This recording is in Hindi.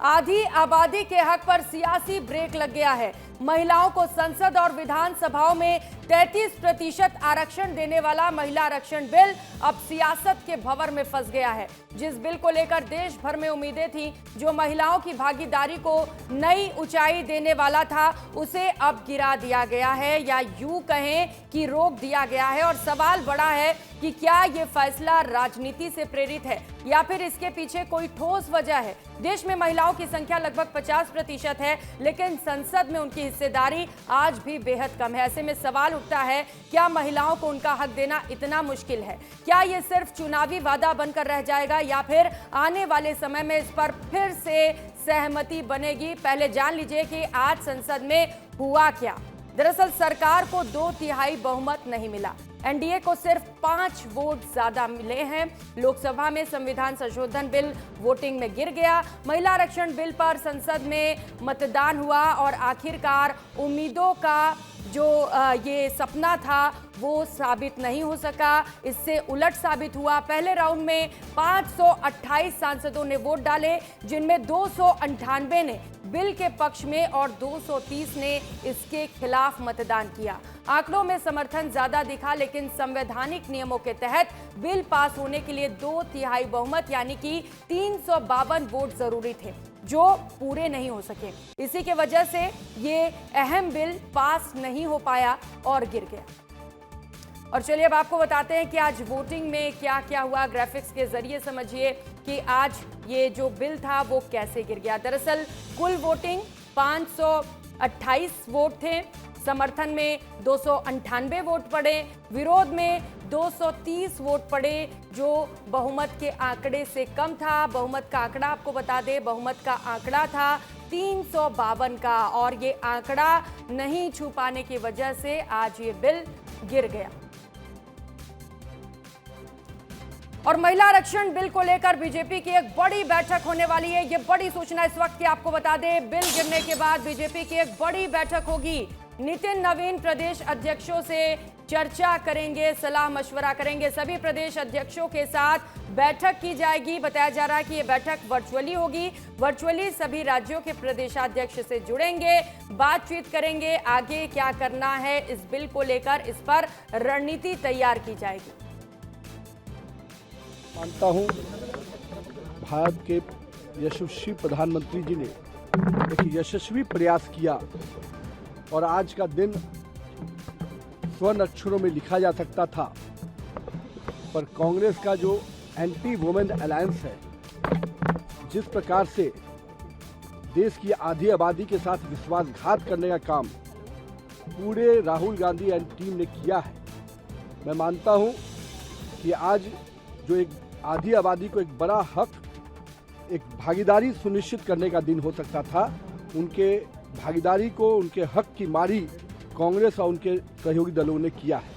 आधी आबादी के हक पर सियासी ब्रेक लग गया है। महिलाओं को संसद और विधानसभाओं में 33% आरक्षण देने वाला महिला आरक्षण बिल अब सियासत के भंवर में फंस गया है। जिस बिल को लेकर देश भर में उम्मीदें थी, जो महिलाओं की भागीदारी को नई ऊंचाई देने वाला था, उसे अब गिरा दिया गया है या यूं कहें कि रोक दिया गया है। और सवाल बड़ा है कि क्या यह फैसला राजनीति से प्रेरित है या फिर इसके पीछे कोई ठोस वजह है। देश में महिलाओं की संख्या लगभग 50% है, लेकिन संसद में उनकी हिस्सेदारी आज भी बेहद कम है। ऐसे में सवाल उठता है, क्या महिलाओं को उनका हक देना इतना मुश्किल है? क्या ये सिर्फ चुनावी वादा बनकर रह जाएगा या फिर आने वाले समय में इस पर फिर से सहमति बनेगी? पहले जान लीजिए कि आज संसद में हुआ क्या। दरअसल सरकार को 2/3 बहुमत नहीं मिला। एनडीए को सिर्फ 5 वोट ज्यादा मिले हैं। लोकसभा में संविधान संशोधन बिल वोटिंग में गिर गया। महिला आरक्षण बिल पर संसद में मतदान हुआ और आखिरकार उम्मीदों का जो ये सपना था वो साबित नहीं हो सका। इससे उलट साबित हुआ। पहले राउंड में 528 सांसदों ने वोट डाले, जिनमें 298 ने बिल के पक्ष में और 230 ने इसके खिलाफ मतदान किया। आंकड़ों में समर्थन ज्यादा दिखा, लेकिन संवैधानिक नियमों के तहत बिल पास होने के लिए 2/3 बहुमत यानी कि 352 वोट जरूरी थे, जो पूरे नहीं हो सके। इसी के वजह से ये अहम बिल पास नहीं हो पाया और गिर गया। और चलिए अब आपको बताते हैं कि आज वोटिंग में क्या क्या हुआ। ग्राफिक्स के जरिए समझिए कि आज ये जो बिल था वो कैसे गिर गया। दरअसल कुल वोटिंग 528 वोट थे, समर्थन में 298 वोट पड़े, विरोध में 230 वोट पड़े, जो बहुमत के आंकड़े से कम था। बहुमत का आंकड़ा आपको बता दें, बहुमत का आंकड़ा था 352 का, और ये आंकड़ा नहीं छू पाने की वजह से आज ये बिल गिर गया। और महिला आरक्षण बिल को लेकर बीजेपी की एक बड़ी बैठक होने वाली है। ये बड़ी सूचना इस वक्त की आपको बता दें, बिल गिरने के बाद बीजेपी की एक बड़ी बैठक होगी। नितिन नवीन प्रदेश अध्यक्षों से चर्चा करेंगे, सलाह मशवरा करेंगे। सभी प्रदेश अध्यक्षों के साथ बैठक की जाएगी। बताया जा रहा है कि ये बैठक वर्चुअली होगी। वर्चुअली सभी राज्यों के प्रदेशाध्यक्ष से जुड़ेंगे, बातचीत करेंगे, आगे क्या करना है इस बिल को लेकर, इस पर रणनीति तैयार की जाएगी। मानता हूं भारत के यशस्वी प्रधानमंत्री जी ने एक यशस्वी प्रयास किया और आज का दिन स्वर्ण अक्षरों में लिखा जा सकता था, पर कांग्रेस का जो एंटी वुमेन अलायंस है, जिस प्रकार से देश की आधी आबादी के साथ विश्वासघात करने का काम पूरे राहुल गांधी एंड टीम ने किया है, मैं मानता हूं कि आज जो एक आधी आबादी को एक बड़ा हक, एक भागीदारी सुनिश्चित करने का दिन हो सकता था, उनके भागीदारी को, उनके हक की मारी कांग्रेस और उनके सहयोगी दलों ने किया है।